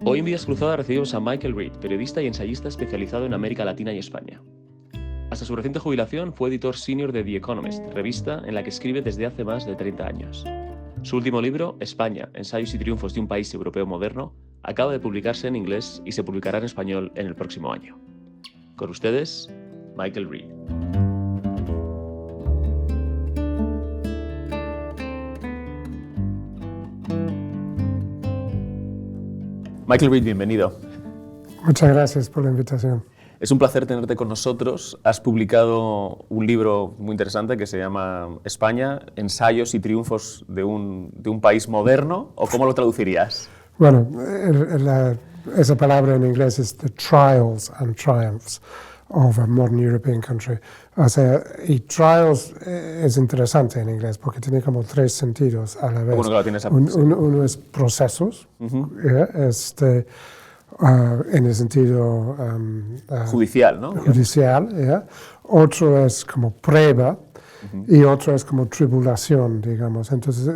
Hoy en Vidas Cruzadas recibimos a Michael Reed, periodista y ensayista especializado en América Latina y España. Hasta su reciente jubilación fue editor senior de The Economist, revista en la que escribe desde hace más de 30 años. Su último libro, España, ensayos y triunfos de un país europeo moderno, acaba de publicarse en inglés y se publicará en español en el próximo año. Con ustedes, Michael Reed. Michael Reed, bienvenido. Muchas gracias por la invitación. Es un placer tenerte con nosotros. Has publicado un libro muy interesante que se llama España, ensayos y triunfos de un país moderno, ¿o cómo lo traducirías? Bueno, esa palabra en inglés es the trials and triumphs of a modern European country. O sea, y trials es interesante en inglés porque tiene como tres sentidos a la vez. Bueno, claro, tienes uno es procesos, en el sentido judicial, ¿no? Judicial, Otro es como prueba y otro es como tribulación, digamos. Entonces,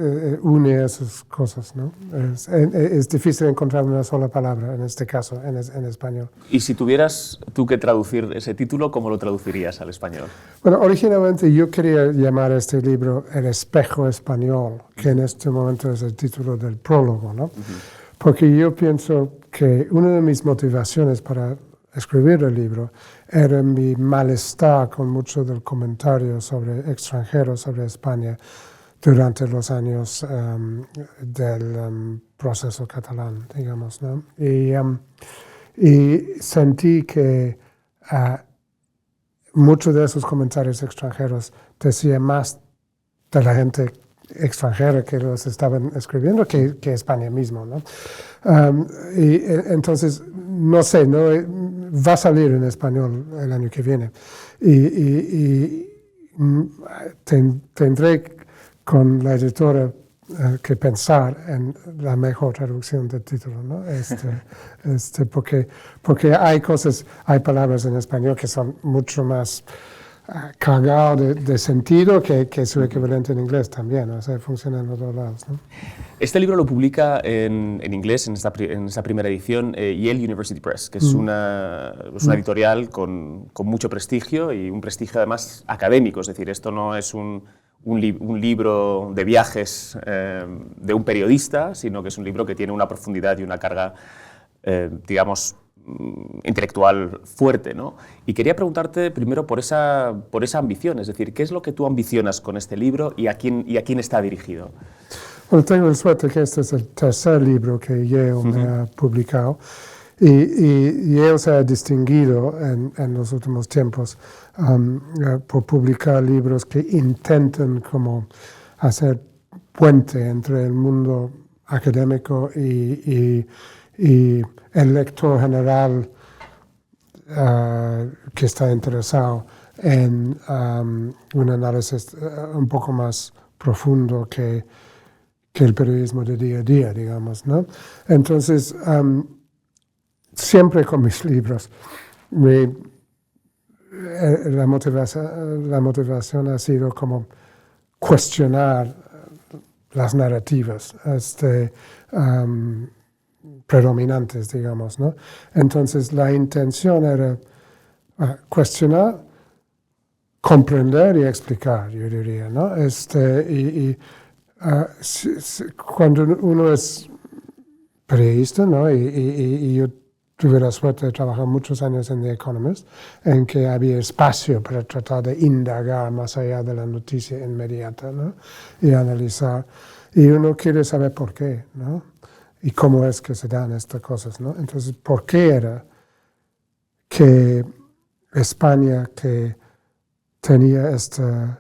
une esas cosas, ¿no? Es difícil encontrar una sola palabra en este caso, en español. Y si tuvieras tú que traducir ese título, ¿cómo lo traducirías al español? Bueno, originalmente yo quería llamar este libro El espejo español, que en este momento es el título del prólogo, ¿no? Porque yo pienso que una de mis motivaciones para escribir el libro era mi malestar con mucho del comentario sobre extranjeros, sobre España, durante los años del proceso catalán, digamos, ¿no? Y sentí que muchos de esos comentarios extranjeros decían más de la gente extranjera que los estaban escribiendo que España mismo, ¿no? Y entonces, no sé, va a salir en español el año que viene y tendré con la editora que pensar en la mejor traducción del título, ¿no? Porque hay palabras en español que son mucho más cargado de sentido que su equivalente en inglés también, o sea, funciona en los dos lados, ¿no? Este libro lo publica en inglés, en esta primera edición, Yale University Press, que es una editorial con mucho prestigio y un prestigio además académico, es decir, esto no es un libro de viajes de un periodista, sino que es un libro que tiene una profundidad y una carga, digamos, intelectual fuerte, ¿no? Y quería preguntarte primero por esa ambición, es decir, ¿qué es lo que tú ambicionas con este libro y a quién está dirigido? Bueno, tengo la suerte que este es el tercer libro que Yale me ha publicado y Yale se ha distinguido en los últimos tiempos por publicar libros que intentan como hacer puente entre el mundo académico y el lector general que está interesado en un análisis un poco más profundo que el periodismo de día a día, digamos, ¿no? Entonces, siempre con mis libros, la motivación ha sido como cuestionar las narrativas predominantes, digamos, ¿no? Entonces, la intención era cuestionar, comprender y explicar, yo diría, ¿no? Cuando uno es periodista, ¿no? Y yo tuve la suerte de trabajar muchos años en The Economist, en que había espacio para tratar de indagar más allá de la noticia inmediata, ¿no? Y analizar. Y uno quiere saber por qué, ¿no? Y cómo es que se dan estas cosas, ¿no? Entonces, ¿por qué era que España, que tenía esta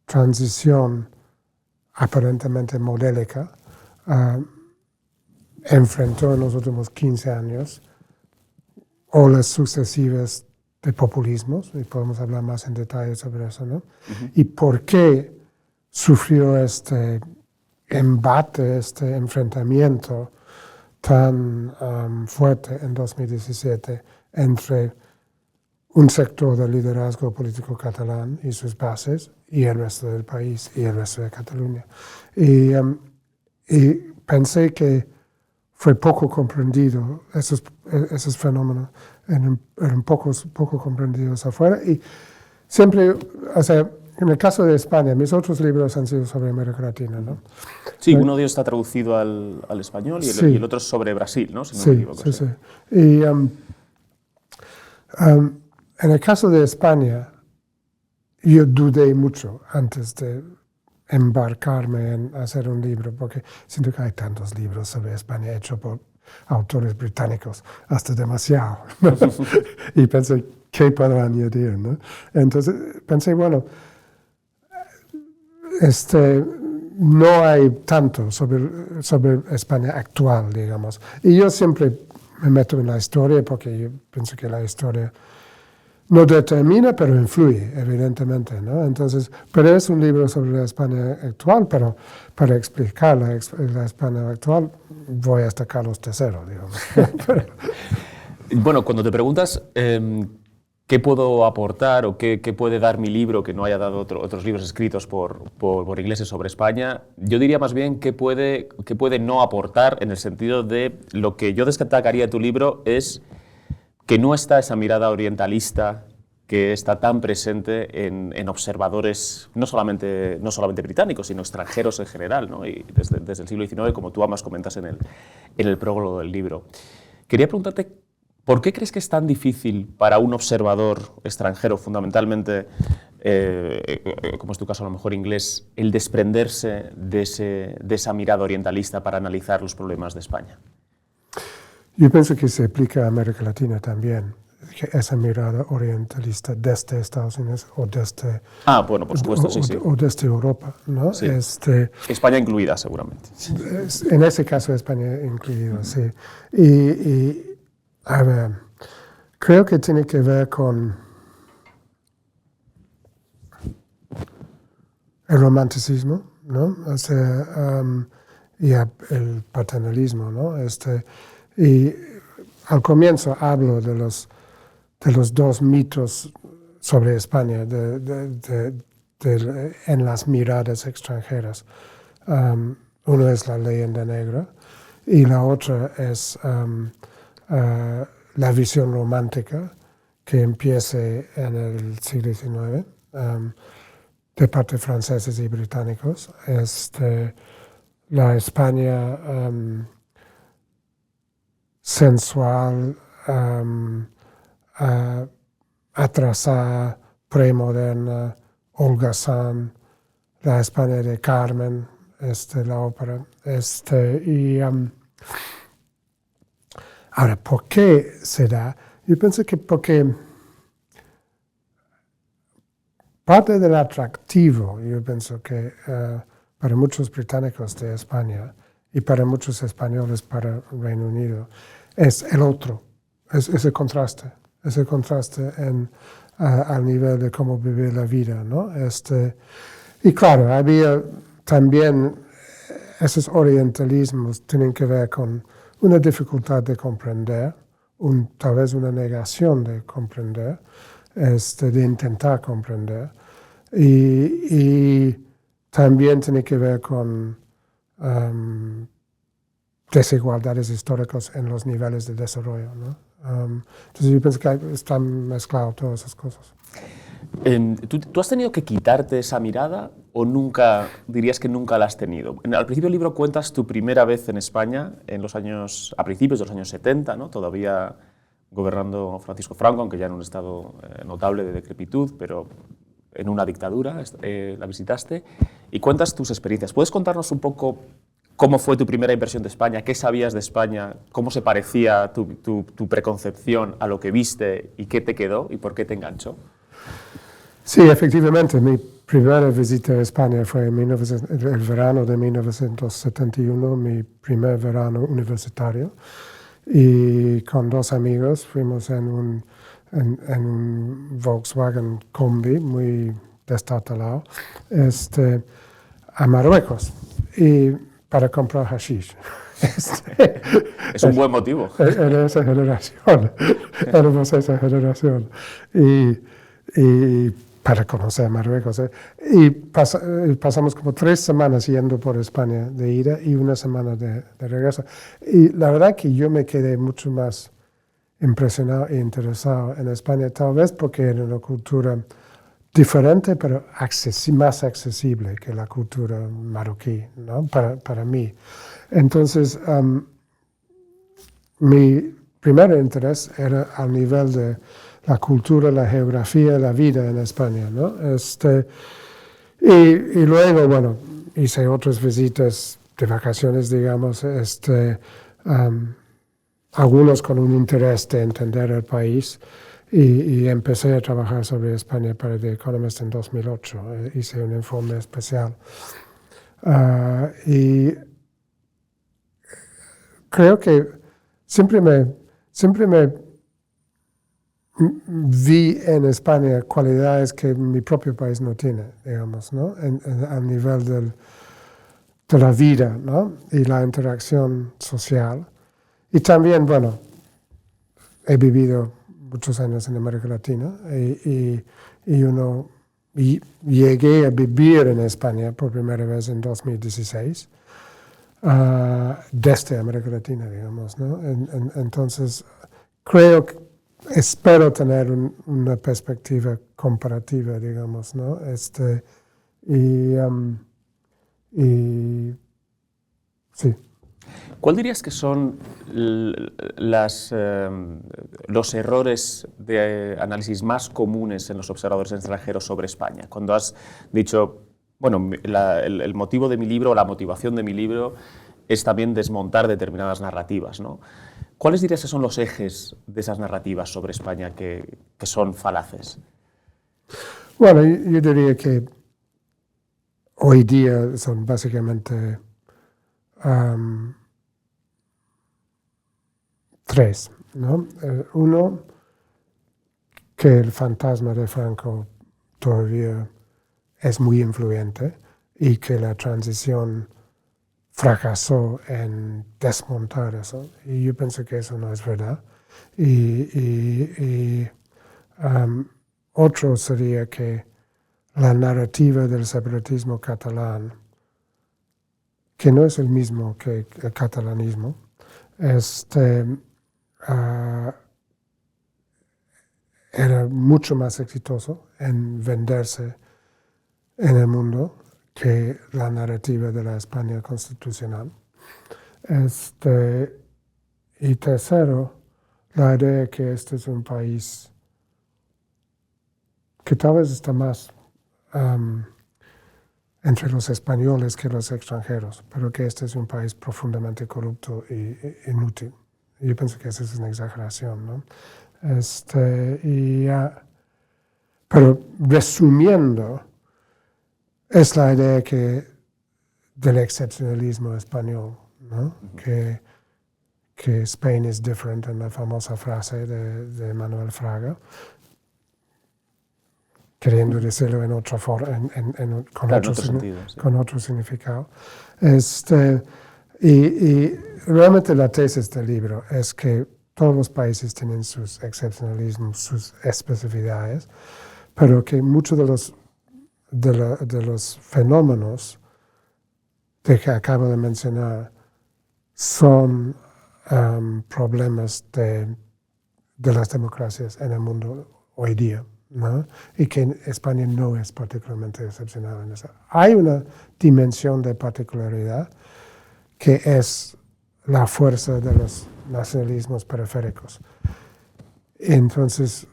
transición aparentemente modélica, enfrentó en los últimos 15 años olas sucesivas de populismos, y podemos hablar más en detalle sobre eso, ¿no? Y por qué sufrió este embate, este enfrentamiento tan fuerte en 2017 entre un sector del liderazgo político catalán y sus bases y el resto del país y el resto de Cataluña. Y pensé que fue poco comprendido, esos fenómenos eran poco comprendidos afuera. Y siempre, o sea, en el caso de España, mis otros libros han sido sobre América Latina, ¿no? Sí, uno de ellos está traducido al español y el otro es sobre Brasil, ¿no? Si no me equivoco. Sí. Y en el caso de España, yo dudé mucho antes de embarcarme en hacer un libro, porque siento que hay tantos libros sobre España hechos por autores británicos, hasta demasiado. Y pensé, ¿qué puedo añadir, no? Entonces pensé, bueno, no hay tanto sobre España actual, digamos. Y yo siempre me meto en la historia porque yo pienso que la historia no determina, pero influye, evidentemente, ¿no? Entonces, pero es un libro sobre la España actual, pero para explicar la España actual voy hasta Carlos III, digamos. Bueno, cuando te preguntas qué puedo aportar o qué puede dar mi libro que no haya dado otros libros escritos por ingleses sobre España, yo diría más bien qué puede no aportar, en el sentido de lo que yo destacaría de tu libro es que no está esa mirada orientalista que está tan presente en observadores no solamente británicos, sino extranjeros en general, ¿no? Y desde el siglo XIX, como tú ambas comentas en el prólogo del libro. Quería preguntarte, ¿por qué crees que es tan difícil para un observador extranjero, fundamentalmente, como es tu caso a lo mejor inglés, el desprenderse de esa mirada orientalista para analizar los problemas de España? Yo pienso que se aplica a América Latina también, esa mirada orientalista desde Estados Unidos o desde... Bueno, por supuesto, sí. O desde Europa, ¿no? Sí. España incluida, seguramente. En ese caso, España incluida, sí. Y a ver, creo que tiene que ver con el romanticismo, ¿no? O sea, y el paternalismo, ¿no? Y al comienzo hablo de los dos mitos sobre España en las miradas extranjeras. Uno es la leyenda negra y la otra es la visión romántica que empieza en el siglo XIX de parte de franceses y británicos. La España sensual, atrasada, premoderna, holgazán, la España de Carmen, la ópera. Ahora, ¿por qué se da? Yo pienso que porque parte del atractivo, yo pienso que para muchos británicos de España y para muchos españoles para el Reino Unido, es el otro, es ese contraste al nivel de cómo vivir la vida, ¿no? Y claro, había también esos orientalismos tienen que ver con una dificultad de comprender, tal vez una negación de comprender, de intentar comprender, y también tiene que ver con desigualdades históricas en los niveles de desarrollo, ¿no? Entonces yo pienso que están mezcladas todas esas cosas. ¿Tú has tenido que quitarte esa mirada o dirías que nunca la has tenido? Al principio del libro cuentas tu primera vez en España a principios de los años 70, ¿no? Todavía gobernando Francisco Franco, aunque ya en un estado notable de decrepitud, pero en una dictadura la visitaste, y cuentas tus experiencias. ¿Puedes contarnos un poco cómo fue tu primera impresión de España? ¿Qué sabías de España? ¿Cómo se parecía tu preconcepción a lo que viste y qué te quedó y por qué te enganchó? Sí, efectivamente, mi primera visita a España fue en el verano de 1971, mi primer verano universitario, y con dos amigos fuimos en un Volkswagen Combi muy destartalado a Marruecos y para comprar hashish. Es un buen motivo. Era esa generación, éramos esa generación. Y para conocer Marruecos. Y pasamos como 3 semanas yendo por España de ida y 1 semana de regreso. Y la verdad que yo me quedé mucho más impresionado e interesado en España, tal vez porque era una cultura diferente, pero más accesible que la cultura marroquí, ¿no? Para mí. Entonces, mi primer interés era al nivel de la cultura, la geografía, la vida en España, ¿no? Y luego, bueno, hice otras visitas de vacaciones, digamos, algunos con un interés de entender el país, y empecé a trabajar sobre España para The Economist en 2008. Hice un informe especial. Y creo que siempre me vi en España cualidades que mi propio país no tiene, digamos, ¿no? A nivel de la vida, ¿no? Y la interacción social. Y también, bueno, he vivido muchos años en América Latina y llegué a vivir en España por primera vez en 2016, desde América Latina, digamos, ¿no? Entonces, espero tener una perspectiva comparativa, digamos, ¿no? Sí. ¿Cuál dirías que son los errores de análisis más comunes en los observadores extranjeros sobre España? Cuando has dicho, bueno, el motivo de mi libro, la motivación de mi libro es también desmontar determinadas narrativas, ¿no? ¿Cuáles dirías que son los ejes de esas narrativas sobre España que son falaces? Bueno, yo diría que hoy día son básicamente 3, ¿no? Uno, que el fantasma de Franco todavía es muy influyente y que la transición fracasó en desmontar eso. Y yo pienso que eso no es verdad. Otro sería que la narrativa del separatismo catalán, que no es el mismo que el catalanismo, era mucho más exitoso en venderse en el mundo que la narrativa de la España constitucional. Y tercero, la idea que este es un país que tal vez está más entre los españoles que los extranjeros, pero que este es un país profundamente corrupto e inútil. Yo pienso que esa es una exageración, ¿no? Pero resumiendo, es la idea del excepcionalismo español, ¿no? Que Spain is different, en la famosa frase de Manuel Fraga, queriendo decirlo en otra forma, con otro significado. Y realmente la tesis del libro es que todos los países tienen sus excepcionalismos, sus especificidades, pero que muchos de los fenómenos que acabo de mencionar son problemas de las democracias en el mundo hoy día, ¿no? Y que en España no es particularmente excepcional en eso. Hay una dimensión de particularidad que es la fuerza de los nacionalismos periféricos. Entonces,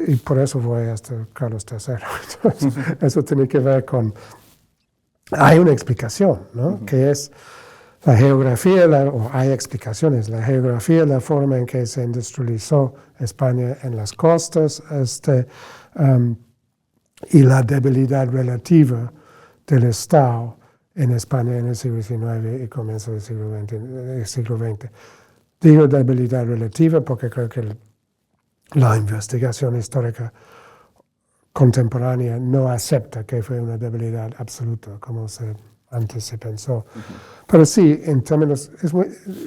y por eso voy hasta Carlos III. Entonces, eso tiene que ver con... Hay una explicación, ¿no? Que es la geografía, o hay explicaciones, la geografía, la forma en que se industrializó España en las costas, y la debilidad relativa del Estado en España en el siglo XIX y comienzo del siglo XX. Digo debilidad relativa porque creo que la investigación histórica contemporánea no acepta que fue una debilidad absoluta, como antes se pensó. Pero sí, en términos...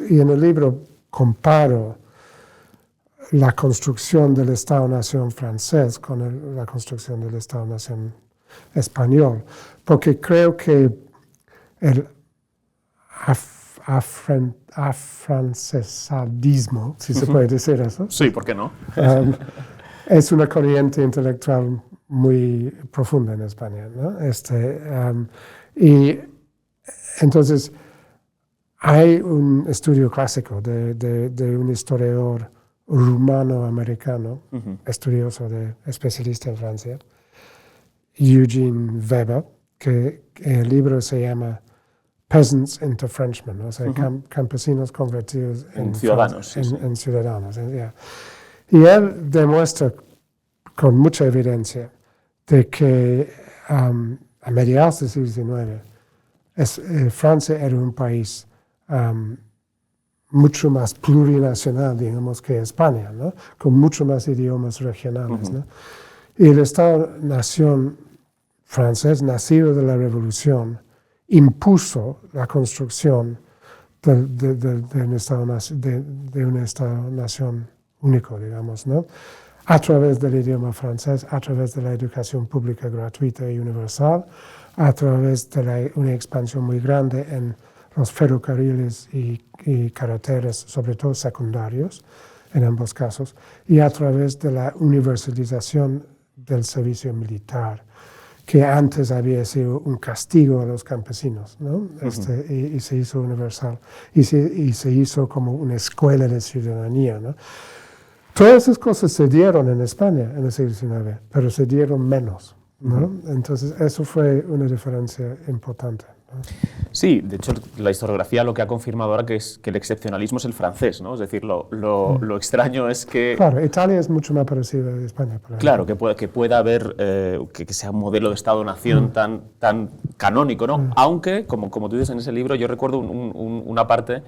y en el libro comparo la construcción del Estado-Nación francés con la construcción del Estado-Nación español, porque creo que el afrancesadismo, si se puede decir eso. Sí, ¿por qué no? Es una corriente intelectual muy profunda en España, ¿no? Y entonces hay un estudio clásico de un historiador rumano-americano, estudioso, especialista en Francia, Eugene Weber, que el libro se llama Peasants into Frenchmen, o sea, campesinos convertidos en ciudadanos. En ciudadanos. Y él demuestra con mucha evidencia de que a mediados del siglo XIX Francia era un país mucho más plurinacional, digamos, que España, ¿no? Con mucho más idiomas regionales, ¿no? Y el Estado-Nación francés, nacido de la Revolución, impuso la construcción de un Estado-Nación único, digamos, ¿no? A través del idioma francés, a través de la educación pública gratuita y universal, a través de una expansión muy grande en los ferrocarriles y carreteras, sobre todo secundarios, en ambos casos, y a través de la universalización del servicio militar, que antes había sido un castigo a los campesinos, ¿no? Y se hizo universal, y se hizo como una escuela de ciudadanía, ¿no? Todas esas cosas se dieron en España en el siglo XIX, pero se dieron menos, ¿no? Entonces, eso fue una diferencia importante, ¿no? Sí, de hecho, la historiografía lo que ha confirmado ahora que es que el excepcionalismo es el francés, ¿no? Es decir, lo extraño es que... Claro, Italia es mucho más parecida a España, por ejemplo. Claro, que pueda haber, que sea un modelo de Estado-Nación tan canónico, ¿no? Aunque, como tú dices en ese libro, yo recuerdo una parte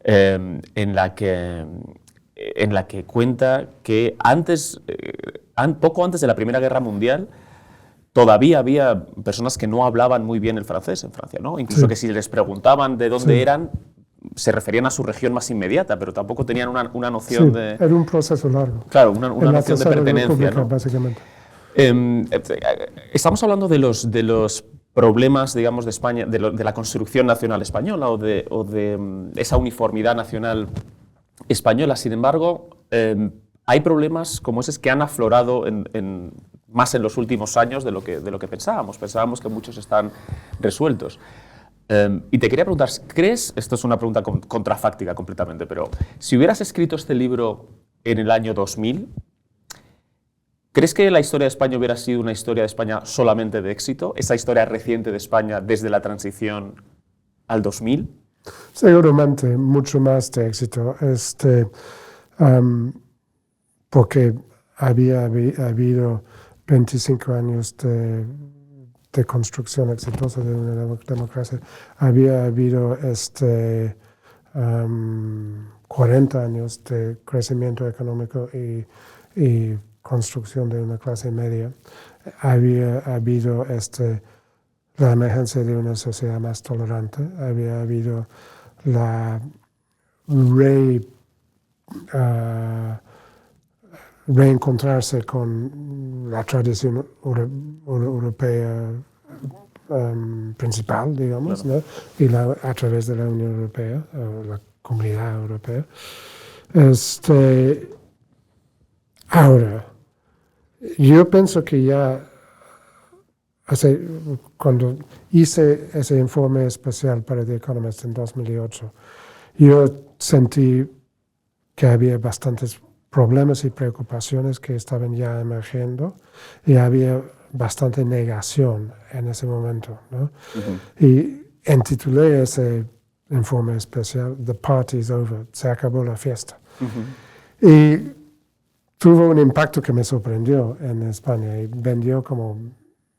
en la que cuenta que poco antes de la Primera Guerra Mundial, todavía había personas que no hablaban muy bien el francés en Francia, ¿no? Incluso que si les preguntaban de dónde eran, se referían a su región más inmediata, pero tampoco tenían una noción de... Era un proceso largo. Claro, una noción de pertenencia, ¿no? Básicamente. Estamos hablando de los problemas, digamos, de España, de la construcción nacional española o de esa uniformidad nacional española. Sin embargo, hay problemas como esos que han aflorado más en los últimos años de lo que pensábamos. Pensábamos que muchos están resueltos. Y te quería preguntar, ¿crees, esto es una pregunta contrafáctica completamente, pero si hubieras escrito este libro en el año 2000, ¿crees que la historia de España hubiera sido una historia de España solamente de éxito? ¿Esa historia reciente de España desde la transición al 2000? Seguramente mucho más de éxito, porque había habido 25 años de construcción exitosa de una democracia. Había habido 40 años de crecimiento económico y construcción de una clase media. Había habido la emergencia de una sociedad más tolerante. Había habido la reencontrarse con la tradición europea principal, digamos, claro, ¿no? Y a través de la Unión Europea, la Comunidad Europea. Ahora, yo pienso que ya, cuando hice ese informe especial para The Economist en 2008, yo sentí que había bastantes problemas y preocupaciones que estaban ya emergiendo y había bastante negación en ese momento, ¿no? Y intitulé ese informe especial The Party's Over, se acabó la fiesta. Y tuvo un impacto que me sorprendió en España y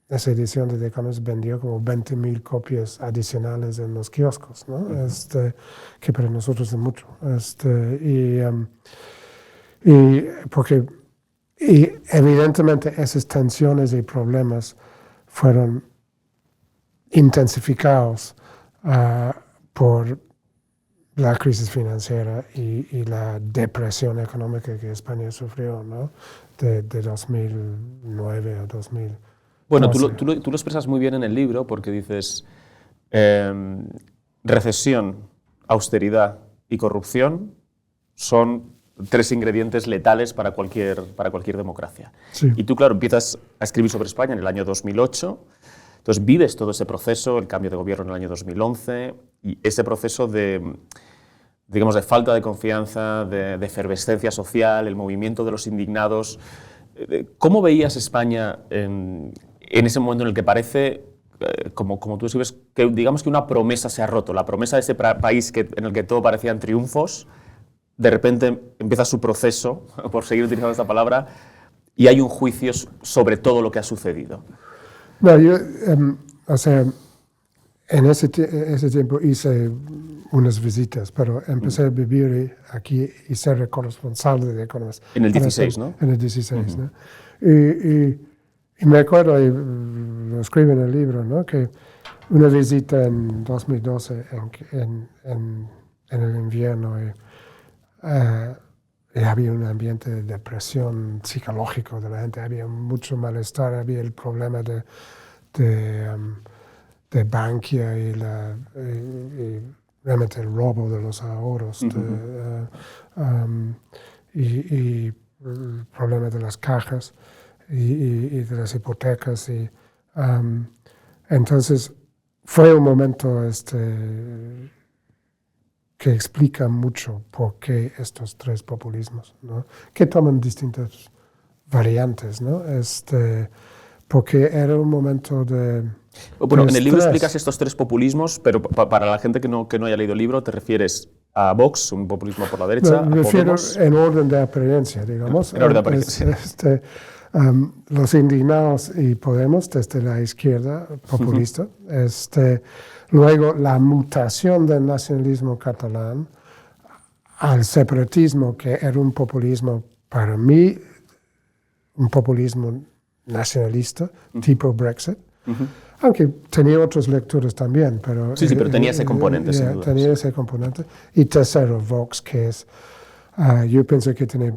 esa edición de The Economist vendió como 20,000 copias adicionales en los kioscos, ¿no? Que para nosotros es mucho. Y evidentemente esas tensiones y problemas fueron intensificados por la crisis financiera y la depresión económica que España sufrió, ¿no? de 2009 a 2000. Bueno, tú lo expresas muy bien en el libro porque dices recesión, austeridad y corrupción son 3 ingredientes letales para cualquier democracia. Sí. Y tú, claro, empiezas a escribir sobre España en el año 2008, entonces vives todo ese proceso, el cambio de gobierno en el año 2011 y ese proceso de falta de confianza, de efervescencia social, el movimiento de los indignados. ¿Cómo veías España en ese momento en el que parece, como tú escribes, que digamos que una promesa se ha roto, la promesa de ese país en el que todo parecían triunfos, de repente empieza su proceso, por seguir utilizando esta palabra, y hay un juicio sobre todo lo que ha sucedido? No, yo, o sea, en ese tiempo hice unas visitas, pero empecé a vivir aquí y ser corresponsal de Economist. En el 16, ¿no? En el 16, ¿no? Y me acuerdo, y lo escribo en el libro, ¿no? Que una visita en 2012 en el invierno y había un ambiente de depresión psicológico de la gente, había mucho malestar, había el problema de Bankia y realmente el robo de los ahorros y el problema de las cajas y de las hipotecas. Entonces fue un momento que explica mucho por qué estos 3 populismos, ¿no? Que toman distintas variantes, ¿no? Porque era un momento de... Bueno, en el libro explicas estos 3 populismos, pero para la gente que no haya leído el libro, ¿te refieres a Vox, un populismo por la derecha? Me refiero en orden de apariencia, digamos. En orden de apariencia. Los indignados y Podemos desde la izquierda populista. Luego la mutación del nacionalismo catalán al separatismo, que era un populismo, para mí, un populismo nacionalista, tipo Brexit. Aunque tenía otras lecturas también, pero... Sí, pero tenía ese componente, sin duda. Tenía ese componente. Y tercero, Vox, que es... yo pienso que tiene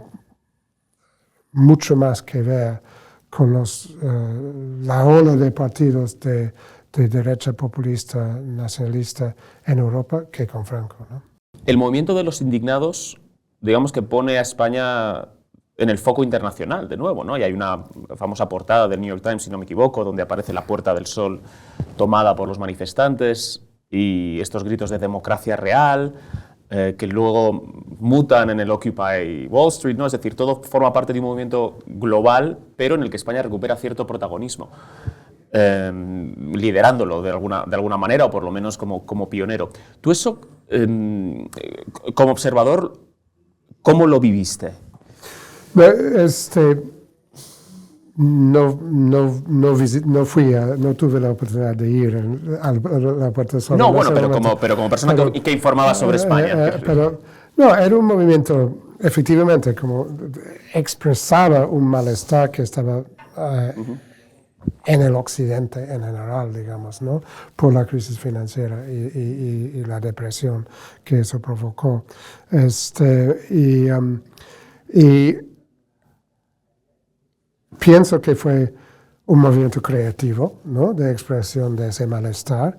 mucho más que ver con la ola de partidos de derecha populista, nacionalista en Europa que con Franco, ¿no? El movimiento de los indignados, digamos que pone a España en el foco internacional de nuevo, ¿no? Y hay una famosa portada del New York Times, si no me equivoco, donde aparece la Puerta del Sol tomada por los manifestantes y estos gritos de democracia real, que luego mutan en el Occupy Wall Street, ¿no? Es decir, todo forma parte de un movimiento global, pero en el que España recupera cierto protagonismo, liderándolo de alguna manera, o por lo menos como pionero. Tú eso, como observador, ¿cómo lo viviste? No tuve la oportunidad de ir a la Puerta del Sol. No, bueno, pero como persona que informaba sobre España. Era un movimiento, efectivamente, como expresaba un malestar que estaba en el occidente en general, digamos, ¿no? Por la crisis financiera y la depresión que eso provocó. Y pienso que fue un movimiento creativo, ¿no? De expresión de ese malestar.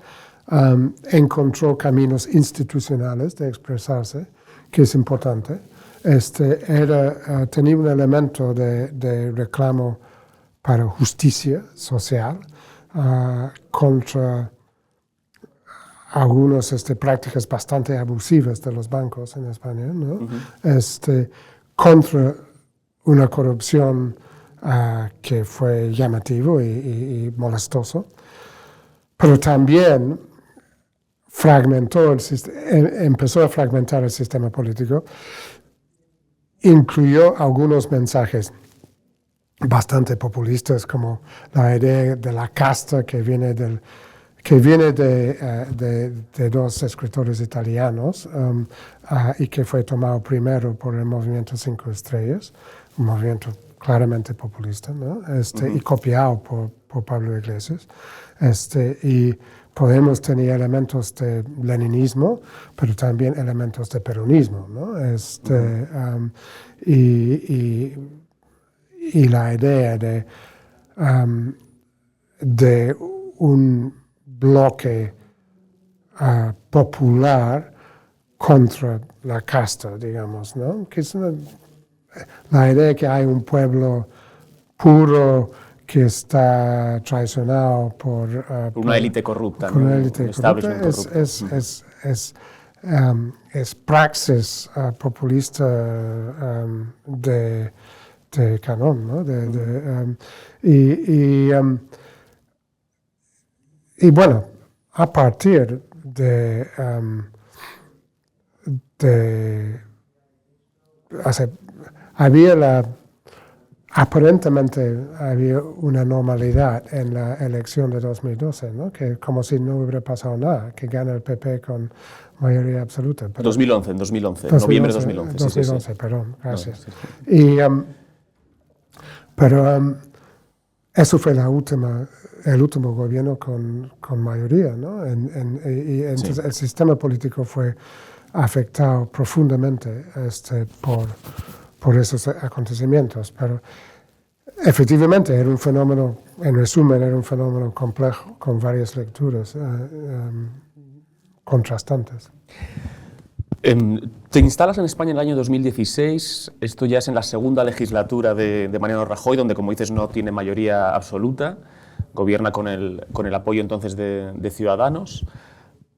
Encontró caminos institucionales de expresarse, que es importante. Tenía un elemento de reclamo para justicia social contra algunas prácticas bastante abusivas de los bancos en España, ¿no? Contra una corrupción que fue llamativo y molestoso, pero también empezó a fragmentar el sistema político, incluyó algunos mensajes bastante populistas, como la idea de la casta que viene de 2 escritores italianos y que fue tomado primero por el movimiento 5 Estrellas, un movimiento claramente populista, ¿no? Y copiado por Pablo Iglesias. Y podemos tener elementos de leninismo, pero también elementos de peronismo, ¿no? Y la idea de un bloque popular contra la casta, digamos, ¿no? Que es la idea que hay un pueblo puro que está traicionado por una élite corrupta, por ¿no? una élite corrupta, es praxis populista de Canón, ¿no? Y bueno, a partir aparentemente había una normalidad en la elección de 2012, ¿no? Que como si no hubiera pasado nada, que gana el PP con mayoría absoluta. Pero 2011, noviembre de 2011. 2011, sí. perdón, gracias. No, sí. Pero eso fue el último gobierno con mayoría, ¿no? Entonces el sistema político fue afectado profundamente por esos acontecimientos. Pero efectivamente era un fenómeno, en resumen, era un fenómeno complejo con varias lecturas contrastantes. Te instalas en España en el año 2016, esto ya es en la segunda legislatura de Mariano Rajoy, donde, como dices, no tiene mayoría absoluta, gobierna con el apoyo entonces de Ciudadanos,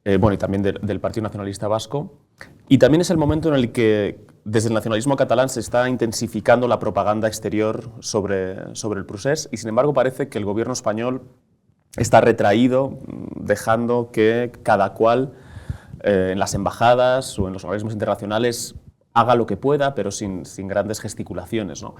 y también del Partido Nacionalista Vasco, y también es el momento en el que desde el nacionalismo catalán se está intensificando la propaganda exterior sobre el procés, y sin embargo parece que el gobierno español está retraído, dejando que cada cual en las embajadas o en los organismos internacionales haga lo que pueda, pero sin grandes gesticulaciones, ¿no?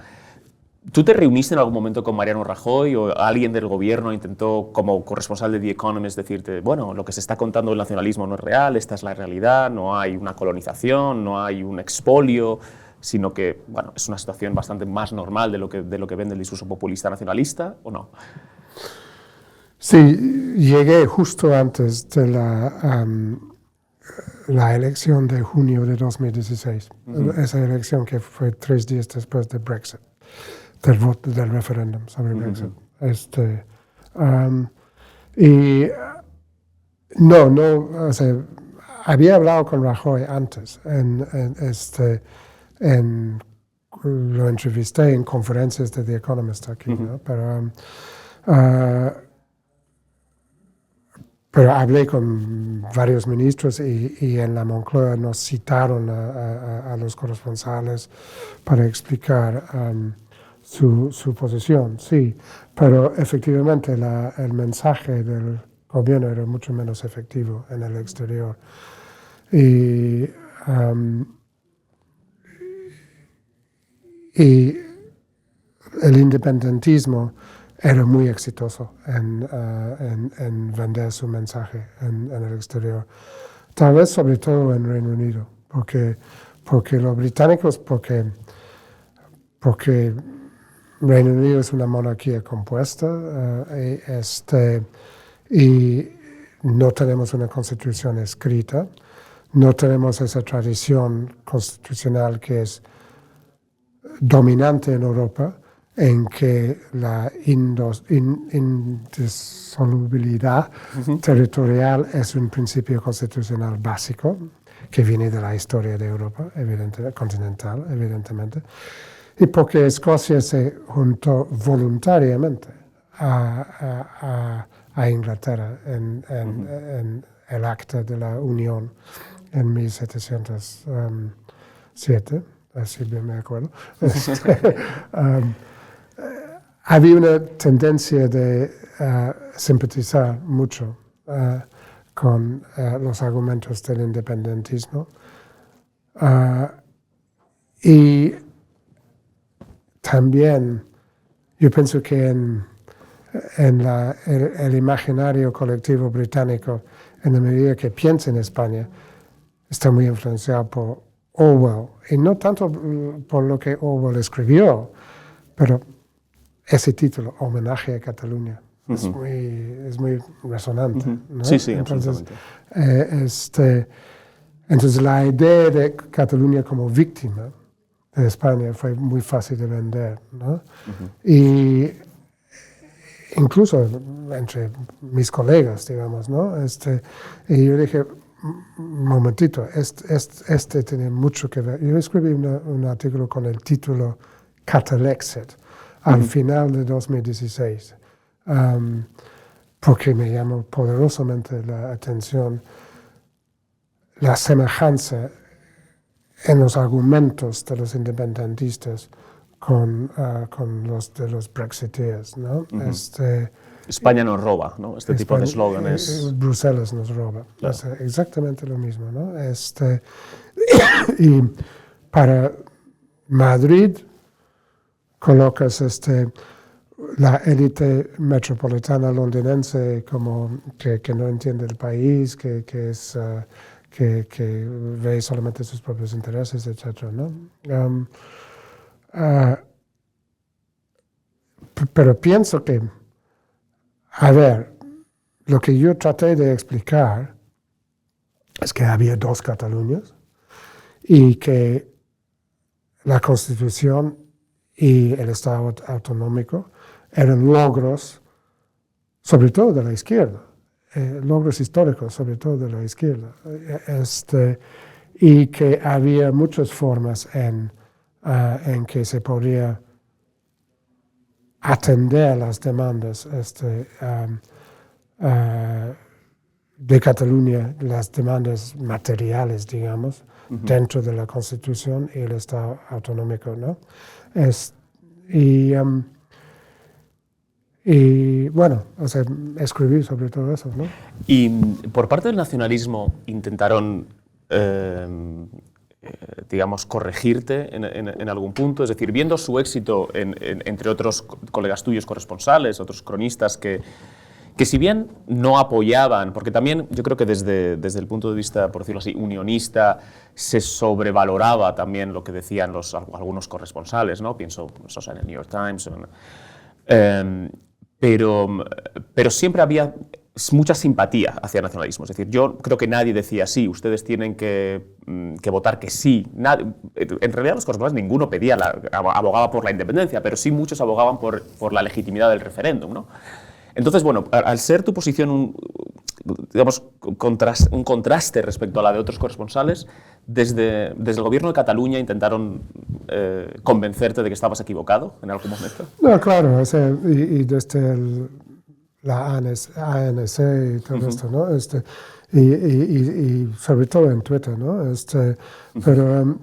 ¿Tú te reuniste en algún momento con Mariano Rajoy o alguien del gobierno intentó, como corresponsal de The Economist, decirte, bueno, lo que se está contando del nacionalismo no es real, esta es la realidad, no hay una colonización, no hay un expolio, sino que, bueno, es una situación bastante más normal de lo que vende el discurso populista nacionalista, ¿o no? Sí, llegué justo antes de la elección de junio de 2016, esa elección que fue 3 días después de Brexit, del voto del referéndum sobre Brexit. Y o sea, había hablado con Rajoy antes, lo entrevisté en conferencias de The Economist aquí, ¿no? Pero hablé con varios ministros y en la Moncloa nos citaron a los corresponsales para explicar su posición, sí. Pero efectivamente el mensaje del gobierno era mucho menos efectivo en el exterior. Y el independentismo era muy exitoso en vender su mensaje en el exterior. Tal vez sobre todo en Reino Unido, porque los británicos, porque Reino Unido es una monarquía compuesta y no tenemos una constitución escrita, no tenemos esa tradición constitucional que es dominante en Europa, en que la indisolubilidad territorial es un principio constitucional básico que viene de la historia de Europa, continental, evidentemente, y porque Escocia se juntó voluntariamente a Inglaterra en el Acta de la Unión en 1707, así bien me acuerdo. Había una tendencia de simpatizar mucho con los argumentos del independentismo y también yo pienso que en el imaginario colectivo británico, en la medida que piensa en España, está muy influenciado por Orwell, y no tanto por lo que Orwell escribió, pero ese título, Homenaje a Cataluña, es muy resonante, ¿no? Sí, sí, entonces, absolutamente. Entonces la idea de Cataluña como víctima de España fue muy fácil de vender, ¿no? Y incluso entre mis colegas, digamos, ¿no? Y yo dije, un momentito, este tiene mucho que ver. Yo escribí un artículo con el título Catalexit al final de 2016, porque me llamó poderosamente la atención la semejanza en los argumentos de los independentistas con los de los brexiteers, ¿no? España nos roba, ¿no? Este tipo de eslóganes. Bruselas nos roba. Claro. Es exactamente lo mismo, ¿no? Y para Madrid colocas la élite metropolitana londinense como que no entiende el país, que ve solamente sus propios intereses, etc., ¿no? Pero pienso que, a ver, lo que yo traté de explicar es que había dos Cataluñas y que la Constitución y el Estado autonómico eran logros, sobre todo de la izquierda, logros históricos, sobre todo de la izquierda, y que había muchas formas en que se podría atender las demandas de Cataluña, las demandas materiales, digamos, dentro de la Constitución y el Estado autonómico, ¿no? Y bueno, o sea, escribí sobre todo eso, ¿no? Y por parte del nacionalismo intentaron, digamos, corregirte en algún punto, es decir, viendo su éxito entre otros colegas tuyos corresponsales, otros cronistas que si bien no apoyaban, porque también yo creo que desde el punto de vista, por decirlo así, unionista, se sobrevaloraba también lo que decían algunos corresponsales, ¿no? Pienso en el New York Times, pero siempre había mucha simpatía hacia el nacionalismo. Es decir, yo creo que nadie decía sí, ustedes tienen que votar que sí. En realidad los corresponsales ninguno abogaba por la independencia, pero sí muchos abogaban por la legitimidad del referéndum, ¿no? Entonces, bueno, al ser tu posición digamos, un contraste respecto a la de otros corresponsales, desde el gobierno de Cataluña intentaron convencerte de que estabas equivocado en algún momento. No, claro, o sea, y desde la ANC y todo esto, ¿no? Y sobre todo en Twitter, ¿no? Pero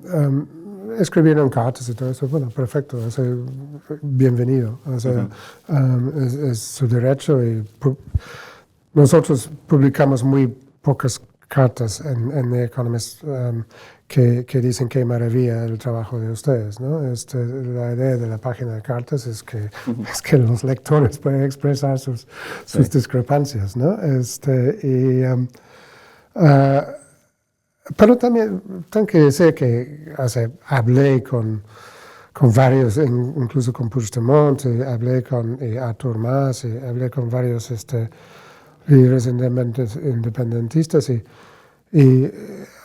escribieron cartas y todo eso, bueno, perfecto, o sea, bienvenido, o sea, es su derecho y nosotros publicamos muy pocas cartas en The Economist que dicen qué maravilla el trabajo de ustedes, ¿no? La idea de la página de cartas es que los lectores pueden expresar sus discrepancias, ¿no? Pero también tengo que decir que hablé con varios, incluso con Puigdemont, hablé con Artur Mas, hablé con varios líderes independentistas y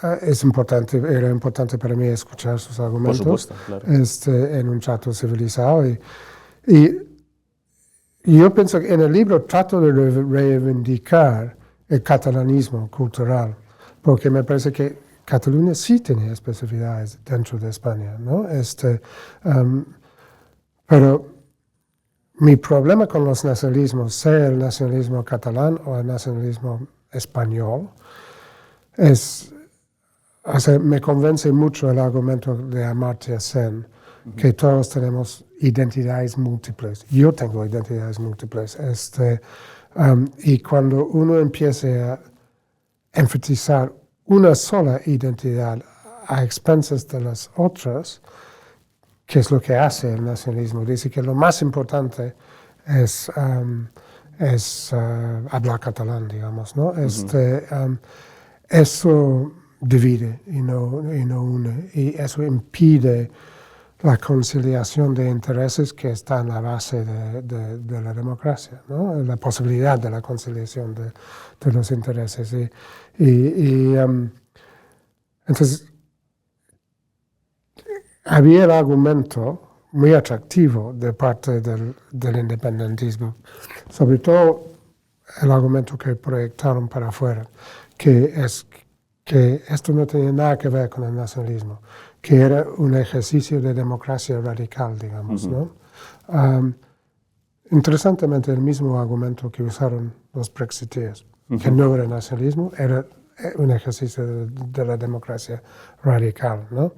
era importante para mí escuchar sus argumentos. Por supuesto, claro. En un trato civilizado. Y yo pienso que en el libro trato de reivindicar el catalanismo cultural, porque me parece que Cataluña sí tiene especificidades dentro de España, ¿no? Pero mi problema con los nacionalismos, sea el nacionalismo catalán o el nacionalismo español, me convence mucho el argumento de Amartya Sen, que todos tenemos identidades múltiples. Yo tengo identidades múltiples. Y cuando uno empieza a enfatizar una sola identidad a expensas de las otras, que es lo que hace el nacionalismo, dice que lo más importante es hablar catalán, digamos, ¿no? Eso divide y no une, y eso impide la conciliación de intereses que está en la base de la democracia, ¿no? La posibilidad de la conciliación de los intereses. Entonces, había el argumento muy atractivo de parte del independentismo, sobre todo el argumento que proyectaron para afuera, que es que esto no tenía nada que ver con el nacionalismo, que era un ejercicio de democracia radical, digamos, ¿no? Interesantemente, el mismo argumento que usaron los brexiteers, que no era nacionalismo, era un ejercicio de la democracia radical, ¿no?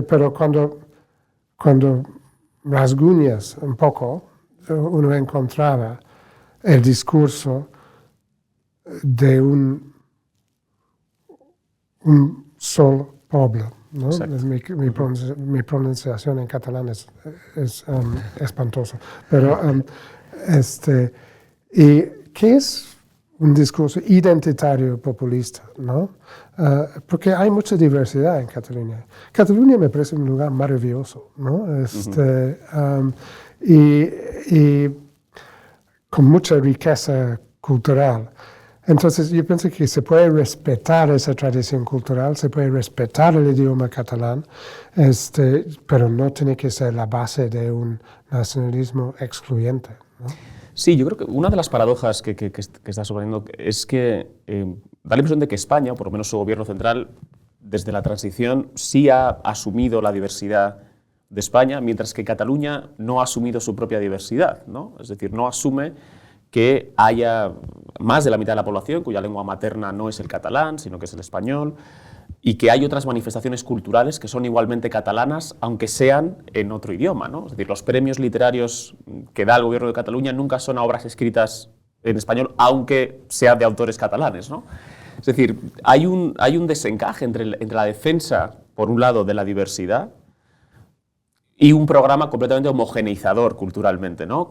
Pero cuando rasguñas un poco, uno encontraba el discurso de un solo pueblo, ¿no? Mi pronunciación en catalán es espantosa. Pero, ¿y qué es un discurso identitario populista, ¿no? Porque hay mucha diversidad en Cataluña. Cataluña me parece un lugar maravilloso, ¿no? Y con mucha riqueza cultural. Entonces, yo pienso que se puede respetar esa tradición cultural, se puede respetar el idioma catalán, pero no tiene que ser la base de un nacionalismo excluyente, ¿no? Sí, yo creo que una de las paradojas que estás suponiendo es que da la impresión de que España, o por lo menos su gobierno central, desde la transición sí ha asumido la diversidad de España, mientras que Cataluña no ha asumido su propia diversidad, ¿no? Es decir, no asume que haya más de la mitad de la población cuya lengua materna no es el catalán, sino que es el español, y que hay otras manifestaciones culturales que son igualmente catalanas, aunque sean en otro idioma, ¿no? Es decir, los premios literarios que da el Gobierno de Cataluña nunca son a obras escritas en español, aunque sean de autores catalanes, ¿no? Es decir, hay un desencaje entre la defensa, por un lado, de la diversidad y un programa completamente homogeneizador culturalmente, ¿no?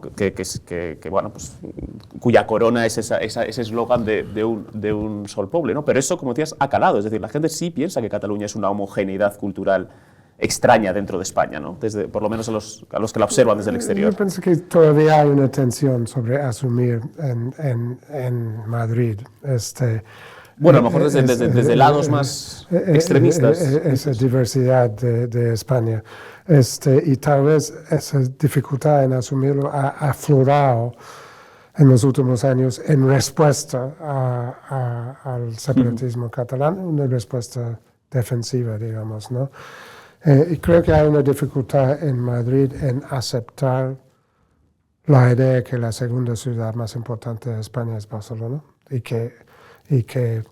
Bueno, pues, cuya corona es ese eslogan de un sol poble, ¿no? Pero eso, como decías, ha calado. Es decir, la gente sí piensa que Cataluña es una homogeneidad cultural extraña dentro de España, ¿no? Por lo menos a los que la observan desde el exterior. Yo pienso que todavía hay una tensión sobre asumir en Madrid. Bueno, a lo mejor desde lados más extremistas. Esa diversidad de España. Y tal vez esa dificultad en asumirlo ha aflorado en los últimos años en respuesta al separatismo catalán, una respuesta defensiva, digamos, ¿no? Y creo que hay una dificultad en Madrid en aceptar la idea de que la segunda ciudad más importante de España es Barcelona y que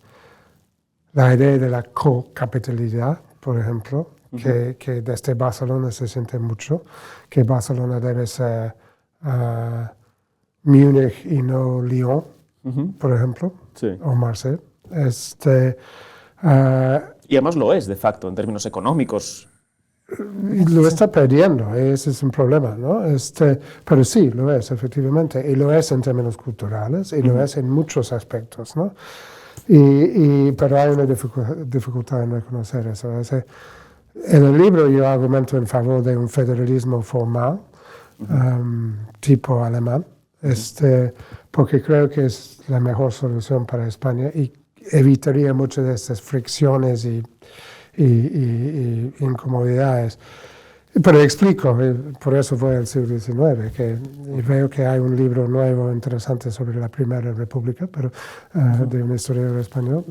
la idea de la co-capitalidad, por ejemplo, que desde Barcelona se siente mucho, que Barcelona debe ser Múnich y no Lyon, por ejemplo, sí. O Marsella. Y además lo es, de facto, en términos económicos. Lo está perdiendo, ese es un problema, ¿no? Pero sí, lo es, efectivamente, y lo es en términos culturales, y lo es en muchos aspectos, ¿no? Pero hay una dificultad en reconocer eso. En el libro yo argumento en favor de un federalismo formal, tipo alemán, porque creo que es la mejor solución para España y evitaría muchas de estas fricciones y incomodidades. Pero explico, por eso voy al siglo XIX, y veo que hay un libro nuevo interesante sobre la Primera República, pero, de un historiador español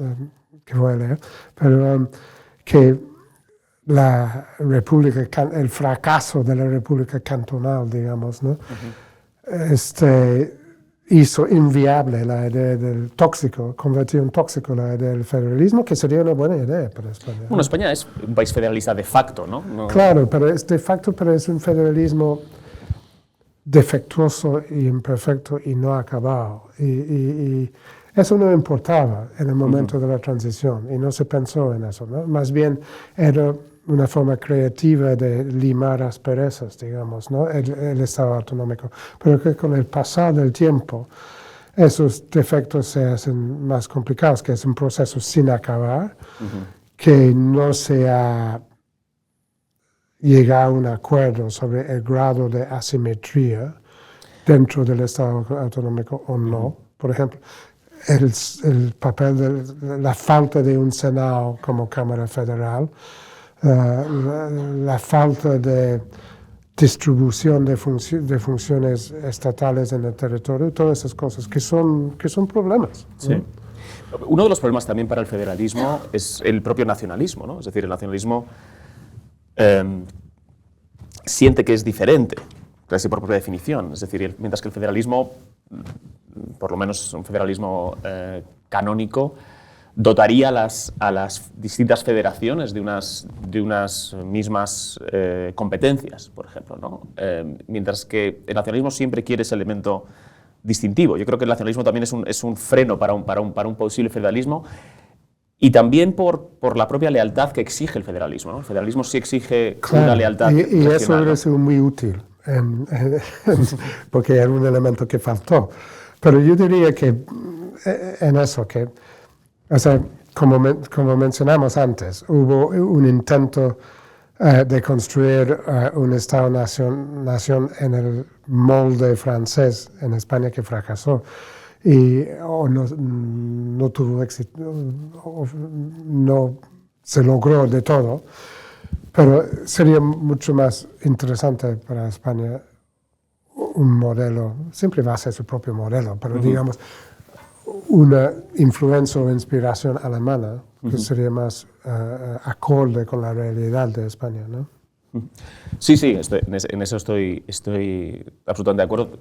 que voy a leer, pero que la República, el fracaso de la República cantonal, digamos, ¿no? Hizo inviable la idea del tóxico, convirtió en tóxico la idea del federalismo, que sería una buena idea para España. Bueno, España es un país federalista de facto, ¿no? Claro, pero es de facto, pero es un federalismo defectuoso y imperfecto y no acabado. Y eso no importaba en el momento de la transición y no se pensó en eso, ¿no? Más bien era una forma creativa de limar asperezas, digamos, ¿no? El Estado autonómico. Pero que con el pasar del tiempo esos defectos se hacen más complicados, que es un proceso sin acabar, que no se ha llegar a un acuerdo sobre el grado de asimetría dentro del Estado autonómico o no. Por ejemplo, el papel de la falta de un Senado como Cámara Federal, la falta de distribución de funciones estatales en el territorio, todas esas cosas que son problemas, ¿no? Sí. Uno de los problemas también para el federalismo es el propio nacionalismo, ¿no? Es decir, el nacionalismo siente que es diferente, casi por propia definición. Es decir, mientras que el federalismo, por lo menos un federalismo canónico, dotaría a las distintas federaciones de unas mismas competencias, por ejemplo, ¿no? Mientras que el nacionalismo siempre quiere ese elemento distintivo. Yo creo que el nacionalismo también es un freno para un posible federalismo, y también por la propia lealtad que exige el federalismo, ¿no? El federalismo sí exige una lealtad y eso regional, hubiera ¿no? sido muy útil, porque era un elemento que faltó. Pero yo diría que en eso, que, o sea, como mencionamos antes, hubo un intento de construir un Estado-nación en el molde francés en España que fracasó y no tuvo éxito, no se logró de todo, pero sería mucho más interesante para España un modelo, siempre va a ser su propio modelo, pero digamos una influencia o inspiración alemana que sería más acorde con la realidad de España, ¿no? Sí, en eso estoy absolutamente de acuerdo.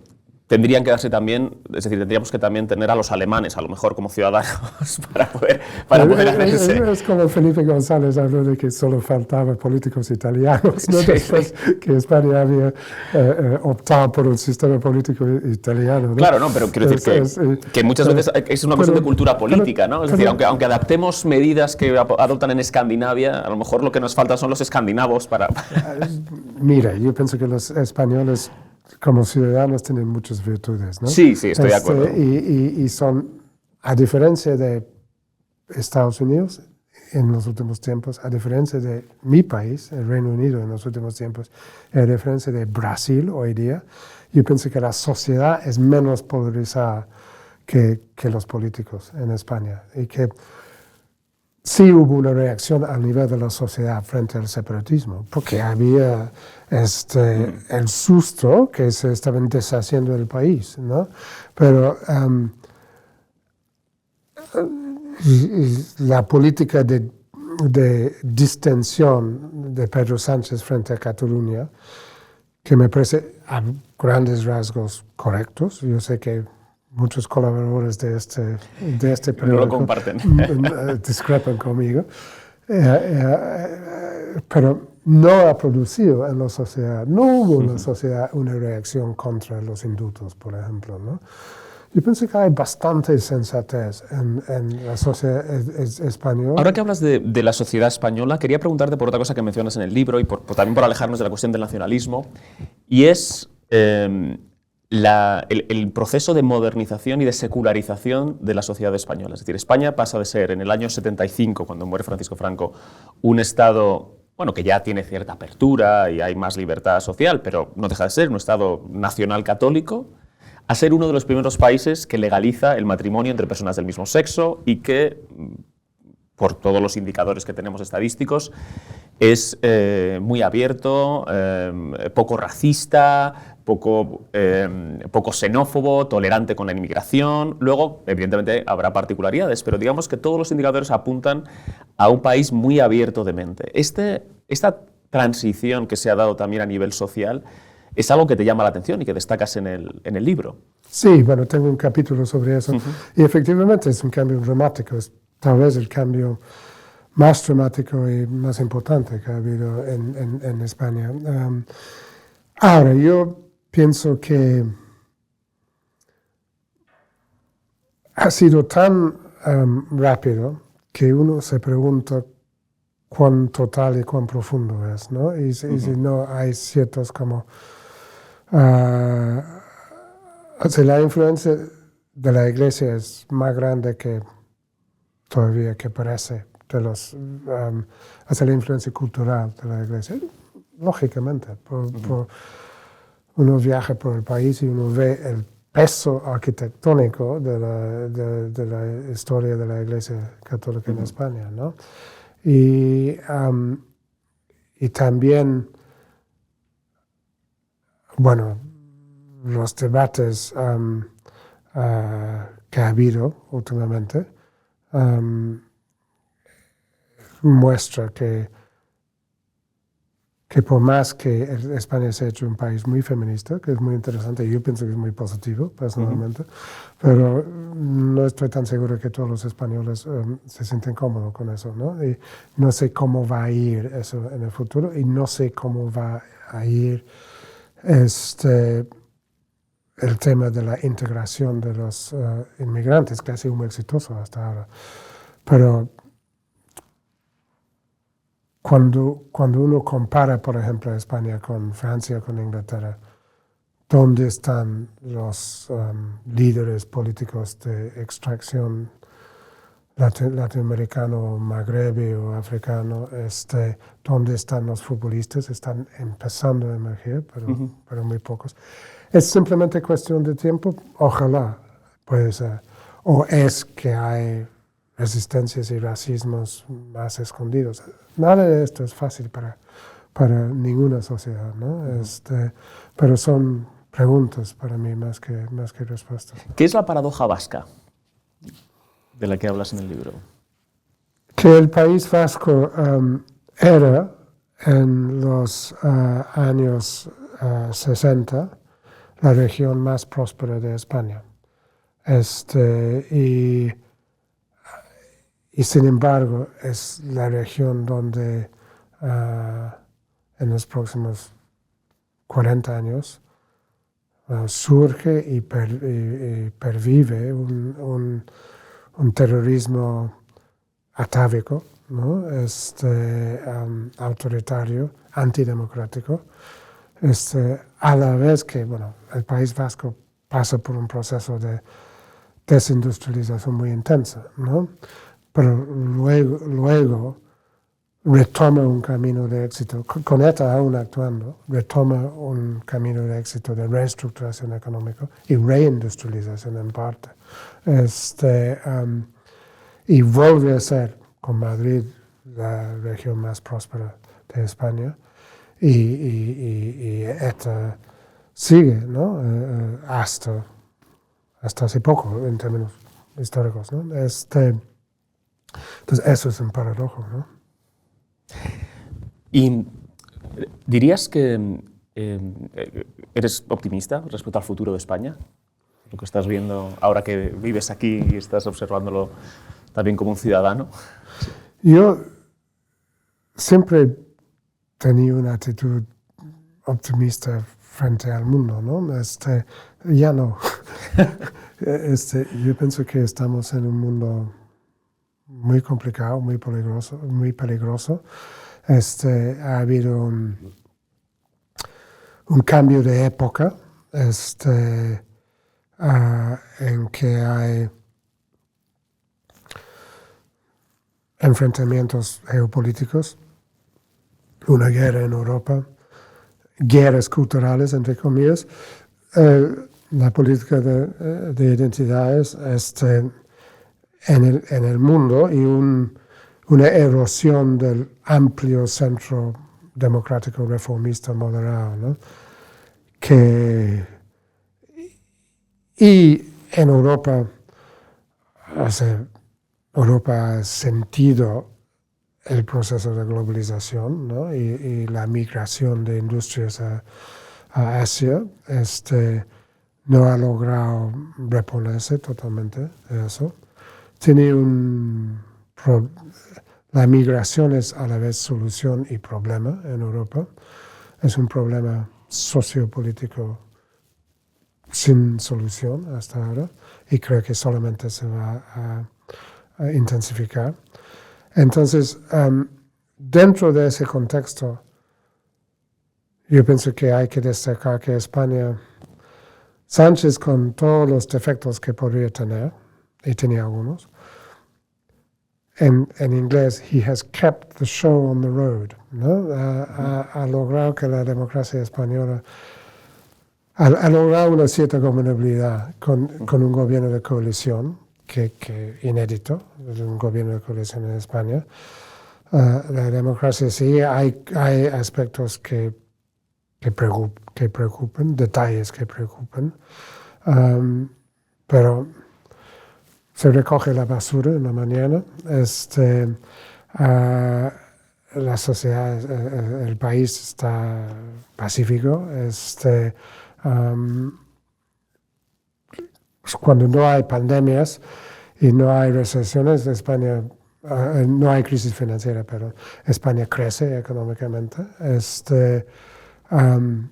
Tendrían que darse también, es decir, tendríamos que también tener a los alemanes, a lo mejor, como ciudadanos para poder hacerse. Es como Felipe González habló de que solo faltaban políticos italianos, ¿no? Sí, Después que España había optado por un sistema político italiano, ¿no? Claro, no, pero quiero decir que muchas veces es una cuestión de cultura política, ¿no? Es decir, aunque adaptemos medidas que adoptan en Escandinavia, a lo mejor lo que nos falta son los escandinavos para... Mira, yo pienso que los españoles como ciudadanos tienen muchas virtudes, ¿no? Sí, estoy de acuerdo. Y son, a diferencia de Estados Unidos en los últimos tiempos, a diferencia de mi país, el Reino Unido en los últimos tiempos, a diferencia de Brasil hoy día, yo pienso que la sociedad es menos polarizada que los políticos en España y que sí hubo una reacción a nivel de la sociedad frente al separatismo, porque había el susto que se estaban deshaciendo del país, ¿no? Pero la política de distensión de Pedro Sánchez frente a Cataluña, que me parece a grandes rasgos correctos, yo sé que muchos colaboradores de este periódico no lo comparten. Discrepan conmigo, pero no ha producido en la sociedad, no hubo en la sociedad una reacción contra los indultos, por ejemplo, ¿no? Yo pienso que hay bastante sensatez en la sociedad española. Ahora que hablas de la sociedad española, quería preguntarte por otra cosa que mencionas en el libro y también por alejarnos de la cuestión del nacionalismo, y es el proceso de modernización y de secularización de la sociedad española. Es decir, España pasa de ser, en el año 75, cuando muere Francisco Franco, un Estado, bueno, que ya tiene cierta apertura y hay más libertad social, pero no deja de ser un Estado nacional católico, a ser uno de los primeros países que legaliza el matrimonio entre personas del mismo sexo y que, por todos los indicadores que tenemos estadísticos, es muy abierto, poco racista, poco xenófobo, tolerante con la inmigración. Luego, evidentemente, habrá particularidades, pero digamos que todos los indicadores apuntan a un país muy abierto de mente. Esta transición que se ha dado también a nivel social es algo que te llama la atención y que destacas en el libro. Sí, bueno, tengo un capítulo sobre eso. Y efectivamente es un cambio dramático, es tal vez el cambio más dramático y más importante que ha habido en España. Ahora, yo pienso que ha sido tan rápido que uno se pregunta cuán total y cuán profundo es, ¿no? Y si no hay ciertos como... o sea, la influencia de la Iglesia es más grande que todavía que parece de la influencia cultural de la Iglesia. lógicamente. Uno viaja por el país y uno ve el peso arquitectónico de la historia de la Iglesia Católica en España, ¿no? Y también, bueno, los debates que ha habido últimamente muestra que por más que España se ha hecho un país muy feminista, que es muy interesante, yo pienso que es muy positivo personalmente, pero no estoy tan seguro que todos los españoles se sienten cómodos con eso, ¿no? Y no sé cómo va a ir eso en el futuro y no sé cómo va a ir el tema de la integración de los inmigrantes, que ha sido muy exitoso hasta ahora. Pero cuando uno compara, por ejemplo, a España con Francia, con Inglaterra, ¿dónde están los líderes políticos de extracción latinoamericano, magrebí o africano? ¿Dónde están los futbolistas? Están empezando a emerger, pero muy pocos. ¿Es simplemente cuestión de tiempo? Ojalá, puede ser. ¿O es que hay resistencias y racismos más escondidos? Nada de esto es fácil para ninguna sociedad, ¿no? Pero son preguntas para mí más que respuestas. ¿Qué es la paradoja vasca de la que hablas en el libro? Que el País Vasco era en los años 60 la región más próspera de España. Y sin embargo es la región donde en los próximos 40 años surge y pervive un terrorismo atávico, ¿no? Autoritario, antidemocrático, a la vez que, bueno, el País Vasco pasa por un proceso de desindustrialización muy intensa, ¿no? Pero luego retoma un camino de éxito, con ETA aún actuando, retoma un camino de éxito de reestructuración económica y reindustrialización en parte. Y vuelve a ser, con Madrid, la región más próspera de España, y ETA sigue, ¿no? Hasta hace poco, en términos históricos, ¿no? Entonces, eso es un paradojo, ¿no? ¿Y dirías que eres optimista respecto al futuro de España? Lo que estás viendo ahora que vives aquí y estás observándolo también como un ciudadano. Yo siempre he tenido una actitud optimista frente al mundo, ¿no? Ya no. Yo pienso que estamos en un mundo muy complicado, muy peligroso. Ha habido un cambio de época en que hay enfrentamientos geopolíticos, una guerra en Europa, guerras culturales, entre comillas, la política de identidades en el mundo y una erosión del amplio centro democrático reformista moderado, ¿no? Y en Europa, Europa ha sentido el proceso de globalización, ¿no? y la migración de industrias a Asia, no ha logrado reponerse totalmente de eso. La migración es a la vez solución y problema en Europa. Es un problema sociopolítico sin solución hasta ahora y creo que solamente se va a intensificar. Entonces, dentro de ese contexto, yo pienso que hay que destacar que España, Sánchez con todos los defectos que podría tener, y tenía algunos, en inglés, he has kept the show on the road, ¿no? Ha logrado que la democracia española ha logrado una cierta gobernabilidad con un gobierno de coalición, que inédito, un gobierno de coalición en España. La democracia sí, hay aspectos que preocupan, detalles que preocupan, pero se recoge la basura en la mañana, la sociedad, el país está pacífico, cuando no hay pandemias y no hay recesiones, España, no hay crisis financiera, pero España crece económicamente.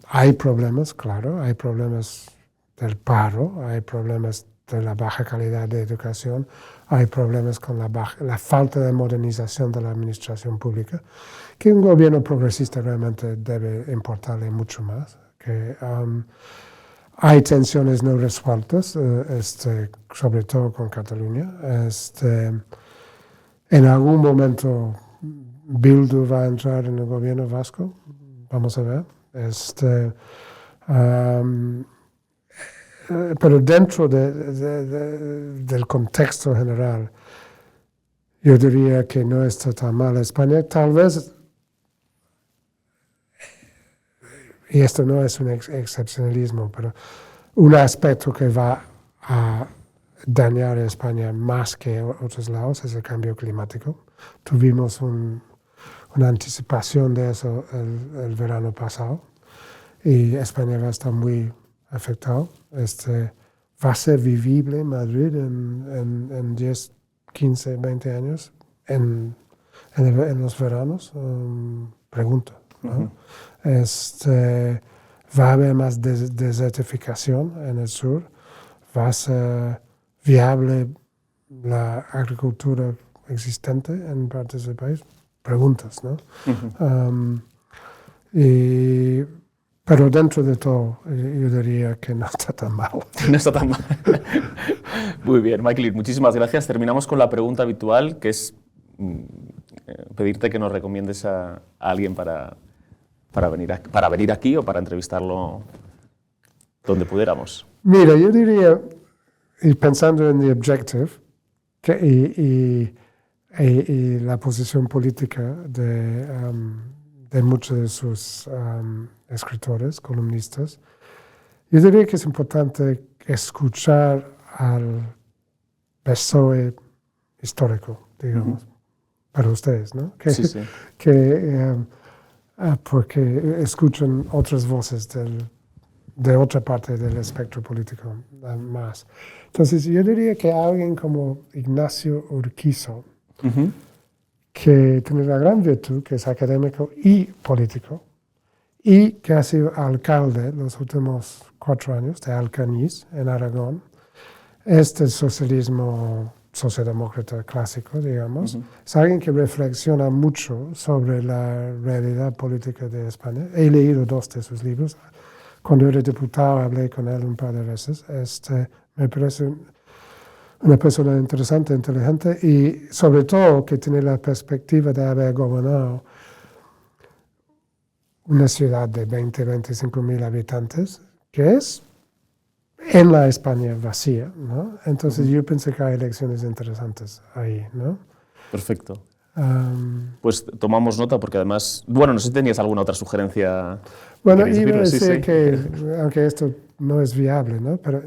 Hay problemas, claro, hay problemas del paro, hay problemas de la baja calidad de educación, hay problemas con la falta de modernización de la administración pública, que un gobierno progresista realmente debe importarle mucho más. Hay tensiones no resueltas, sobre todo con Cataluña. En algún momento Bildu va a entrar en el gobierno vasco, vamos a ver. Pero dentro del contexto general, yo diría que no está tan mal España. Tal vez, y esto no es un excepcionalismo, pero un aspecto que va a dañar a España más que otros lados es el cambio climático. Tuvimos una anticipación de eso el verano pasado y España va a estar muy afectado. ¿Va a ser vivible Madrid en 10, 15, 20 años en los veranos? Pregunto, ¿no? ¿Va a haber más desertificación en el sur? ¿Va a ser viable la agricultura existente en partes del país? Preguntas, ¿no? Pero dentro de todo, yo diría que no está tan mal. No está tan mal. Muy bien, Michael, muchísimas gracias. Terminamos con la pregunta habitual, que es pedirte que nos recomiendes a alguien para venir aquí o para entrevistarlo donde pudiéramos. Mira, yo diría, y pensando en The Objective y la posición política de muchos de sus escritores, columnistas, yo diría que es importante escuchar al PSOE histórico, digamos, para ustedes, ¿no? Sí. Porque escuchan otras voces de otra parte del espectro político más. Entonces, yo diría que alguien como Ignacio Urquizo, que tiene la gran virtud, que es académico y político, y que ha sido alcalde los últimos 4 años de Alcañiz, en Aragón, del socialismo socialdemócrata clásico, digamos. Es alguien que reflexiona mucho sobre la realidad política de España. He leído 2 de sus libros. Cuando era diputado hablé con él un par de veces. Me parece una persona interesante, inteligente y sobre todo que tiene la perspectiva de haber gobernado una ciudad de 20-25 mil habitantes, que es en la España vacía, ¿no? Entonces yo pensé que hay elecciones interesantes ahí, ¿no? Perfecto. Pues tomamos nota porque además, bueno, no sé si tenías alguna otra sugerencia. Bueno, iba a decir que, aunque esto no es viable, ¿no? Pero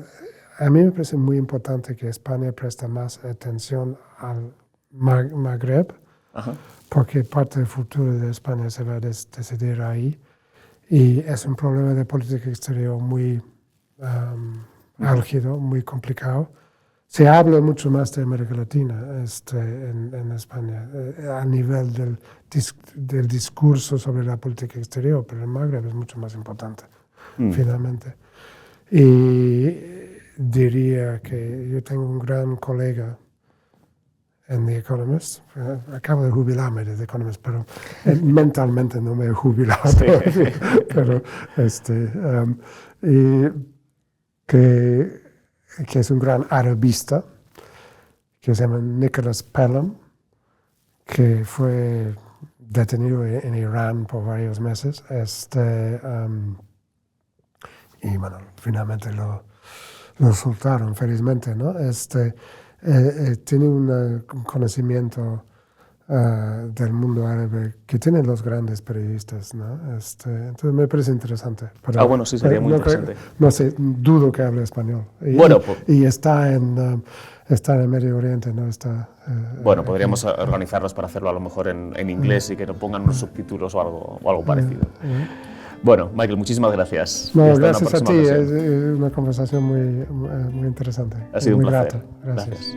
a mí me parece muy importante que España preste más atención al Magreb, porque parte del futuro de España se va a decidir ahí. Y es un problema de política exterior muy álgido, muy complicado. Se habla mucho más de América Latina en España, a nivel del discurso sobre la política exterior, pero el Magreb es mucho más importante, finalmente. Y diría que yo tengo un gran colega en The Economist. Acabo de jubilarme de The Economist, pero mentalmente no me he jubilado. Sí. Pero que es un gran arabista, que se llama Nicholas Pelham, que fue detenido en Irán por varios meses. Y bueno, finalmente lo soltaron, felizmente, ¿no? Tiene un conocimiento del mundo árabe que tienen los grandes periodistas, ¿no? Entonces me parece interesante. Pero, bueno, sí, sería muy interesante. No sé, dudo que hable español. Y está en Medio Oriente, ¿no? Bueno, podríamos organizarnos para hacerlo a lo mejor en inglés y que nos pongan unos subtítulos o algo parecido. Bueno, Michael, muchísimas gracias. No, gracias a ti, es una conversación muy interesante. Ha sido un placer. Grata. Gracias.